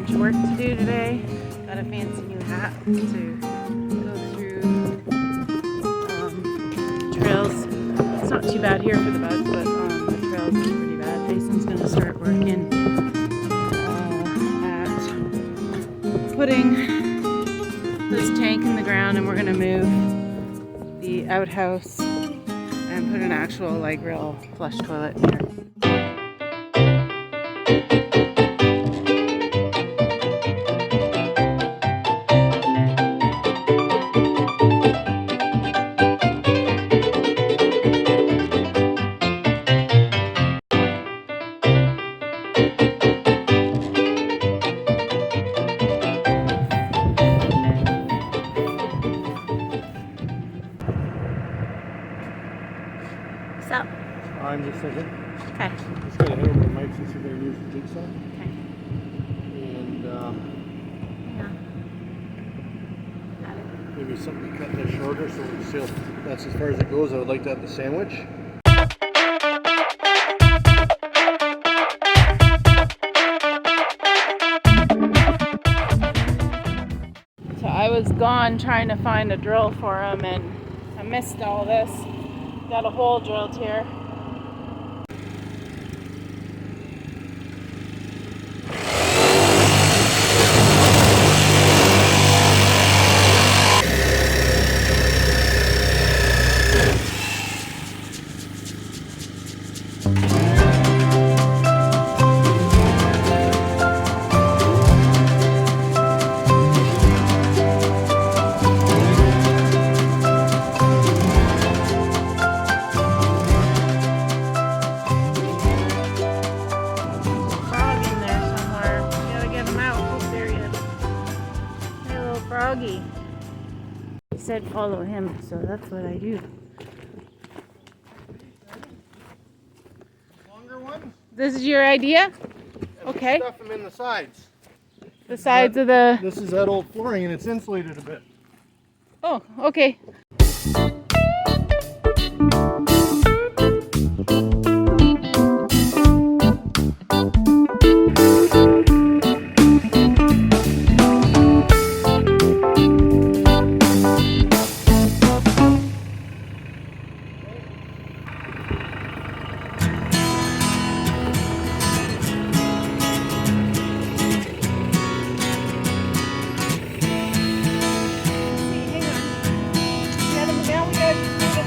bunch of work to do today. Got a fancy new hat to go through trails. It's not too bad here for the buds, but the trails is pretty bad. Jason's going to start working at putting this tank in the ground, and we're going to move the outhouse and put an actual like real flush toilet here. What's up? I'm just thinking. Okay. Just gotta hit over the mic since you're gonna use the jigsaw. Okay. And Yeah. Got it. maybe something to cut this shorter so we see if that's as far as it goes. I would like to have the sandwich. So I was gone trying to find a drill for him, and I missed all this. Got a hole drilled here. Froggy. He said follow him, so that's what I do. Longer ones? This is your idea? Okay. Stuff them in the sides. The sides of the... This is that old flooring and it's insulated a bit. Oh, okay.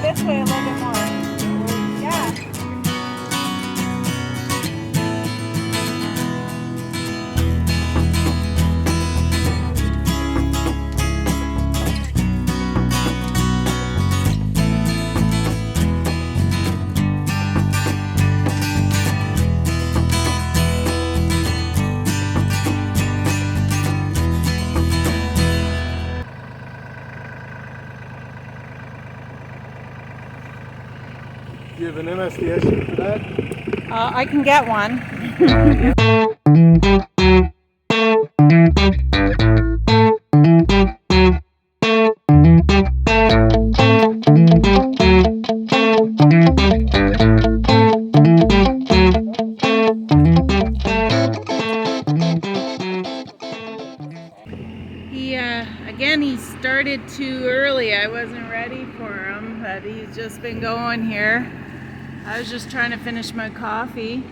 This way a little bit more. Yeah. Do you have an MSDS sheet for that? I can get one. Again, he started too early. I wasn't ready for him, but he's just been going here. I was just trying to finish my coffee.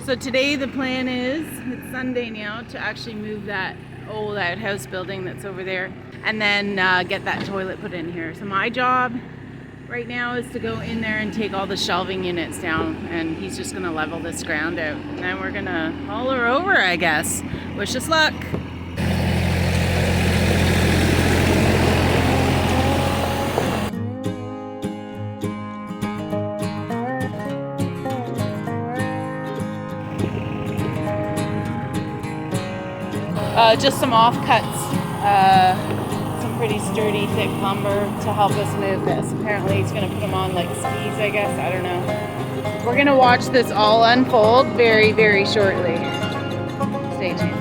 So today the plan is, it's Sunday now, to actually move that old outhouse building that's over there and then get that toilet put in here. So my job right now is to go in there and take all the shelving units down, and he's just gonna level this ground out. And then we're gonna haul her over, I guess. Wish us luck. Just some offcuts, some pretty sturdy, thick lumber to help us move this. Apparently he's going to put them on like skis, I guess. I don't know. We're going to watch this all unfold very, very shortly. Stay tuned.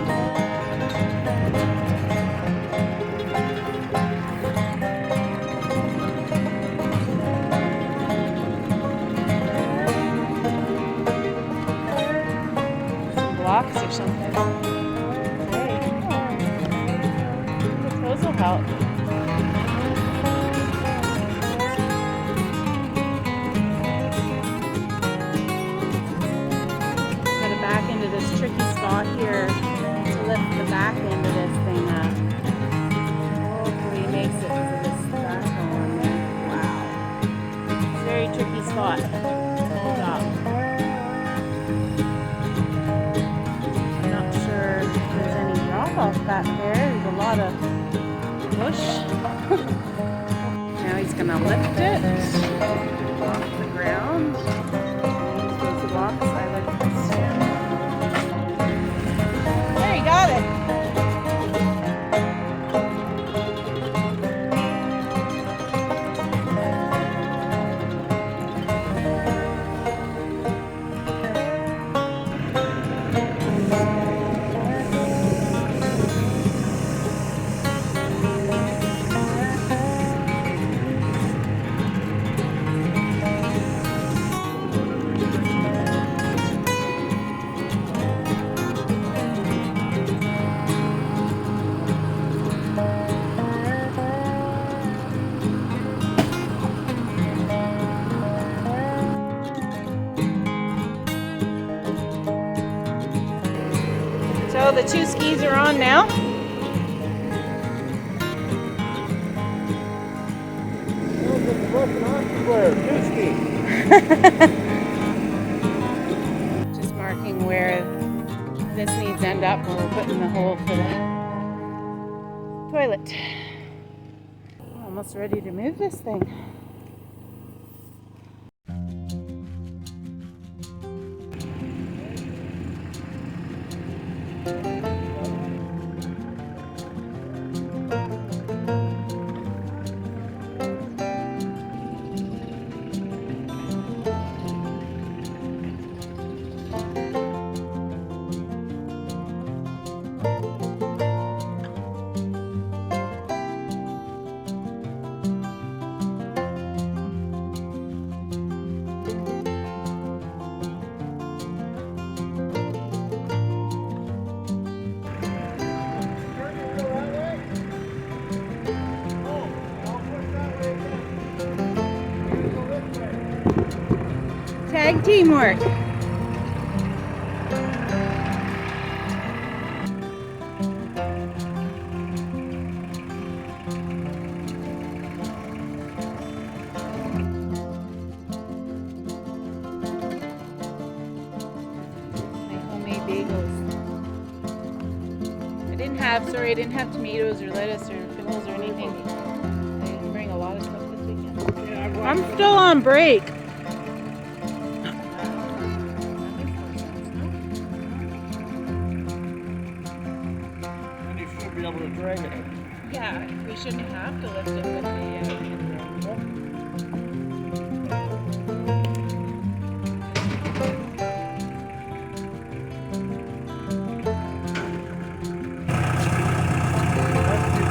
Some blocks or something. Okay. spot. Stop. I'm not sure if there's any drop off back there. There's a lot of bush. Now he's gonna lift it off the ground. Use those blocks I like this. There, you got it. So the 2 skis are on now. Just marking where this needs to end up when we're putting the hole for the toilet. Almost ready to move this thing. Tag teamwork. My homemade bagels. I didn't have tomatoes or lettuce or pickles or anything. I didn't bring a lot of stuff this weekend. I'm still on break. Be able to drag it. Yeah, we shouldn't have to lift it with the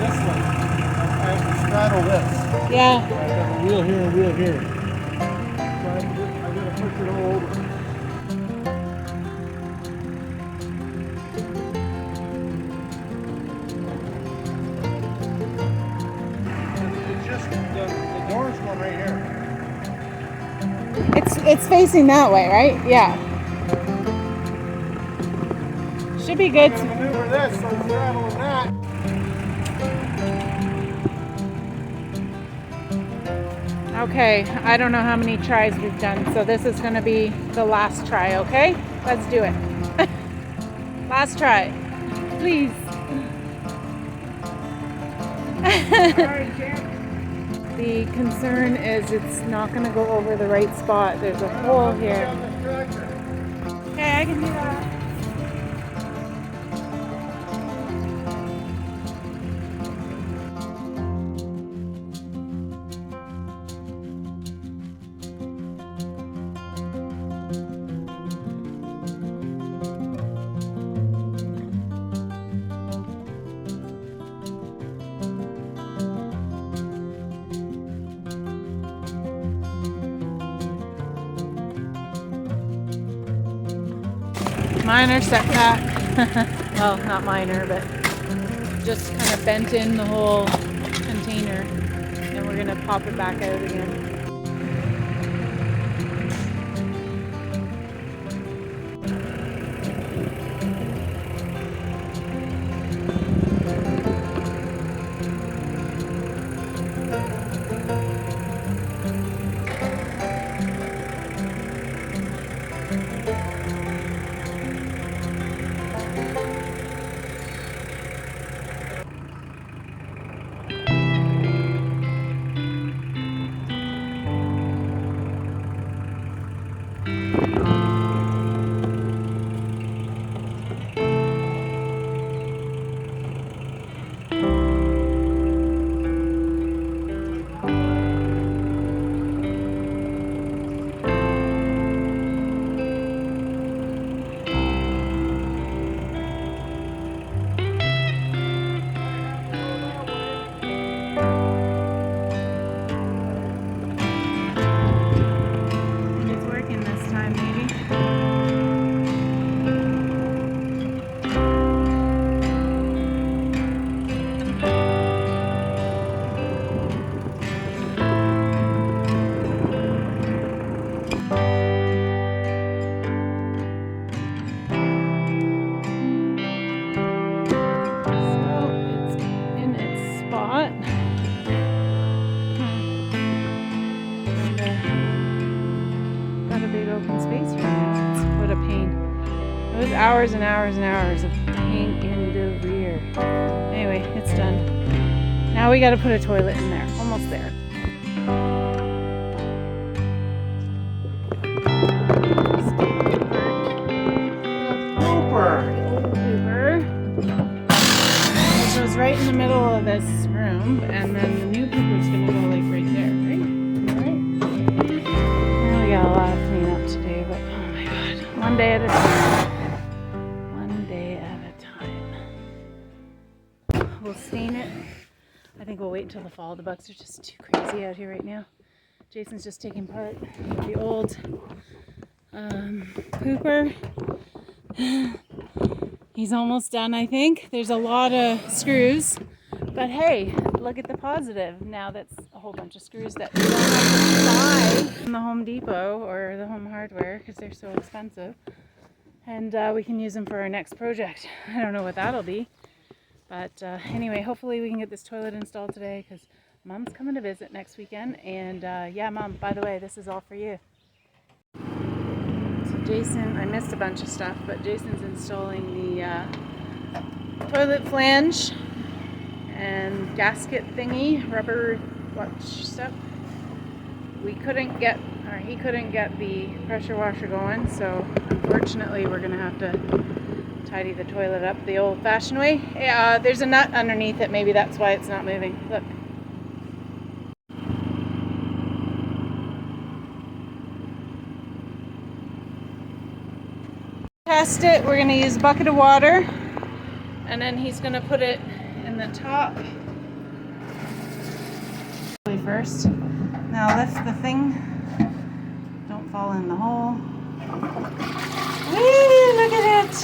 This one. I have to straddle this. Yeah. I got a wheel here, a wheel here. So I gotta push it all over. The door's going right here. It's facing that way, right? Yeah. Should be good. I'm gonna maneuver this, so I'm straddling that. Okay, I don't know how many tries we've done, so this is going to be the last try, okay? Let's do it. Last try. Please. The concern is it's not going to go over the right spot. There's a hole here. Okay, I can do that. Minor setback. Well, not minor, but just kind of bent in the whole container, and we're gonna pop it back out again. hours and hours and hours of paint in the rear. Anyway, it's done. Now we gotta put a toilet in there. Almost there. Which was right in the middle of this room, and then the new pooper's gonna go like right there, right? Right? Well, we got a lot of cleanup to do, but oh my god, one day at a time. One day at a time. We'll stain it. I think we'll wait until the fall. The bugs are just too crazy out here right now. Jason's just taking part of the old pooper. He's almost done, I think. There's a lot of screws, but hey, look at the positive. Now that's a whole bunch of screws that we don't have to buy from the Home Depot or the Home Hardware because they're so expensive. And we can use them for our next project. I don't know what that'll be. But anyway, hopefully we can get this toilet installed today because Mom's coming to visit next weekend. And yeah, Mom, by the way, this is all for you. Jason, I missed a bunch of stuff, but Jason's installing the toilet flange and gasket thingy, rubber stuff. He couldn't get the pressure washer going, so unfortunately we're gonna have to tidy the toilet up the old-fashioned way. There's a nut underneath it, maybe that's why it's not moving. Look. Test it. We're going to use a bucket of water, and then he's going to put it in the top first. Now lift the thing. Don't fall in the hole. Whee! Look at it.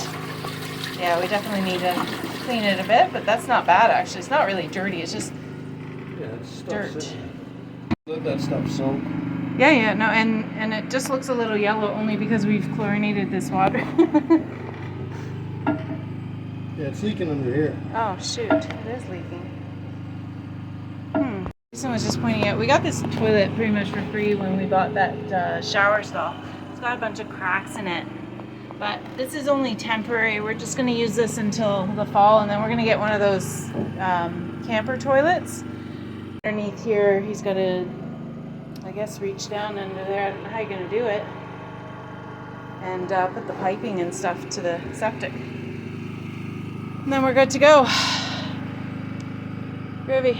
Yeah, we definitely need to clean it a bit, but that's not bad actually. It's not really dirty. It's just dirt. Let that stuff soak. Yeah, no, and it just looks a little yellow only because we've chlorinated this water. Yeah, it's leaking under here. Oh shoot, it is leaking. Someone was just pointing out, we got this toilet pretty much for free when we bought that shower stall. It's got a bunch of cracks in it, but this is only temporary. We're just going to use this until the fall, and then we're going to get one of those camper toilets. Underneath here, he's got to, I guess, reach down under there. I don't know how you're going to do it. And put the piping and stuff to the septic. And then we're good to go. Groovy.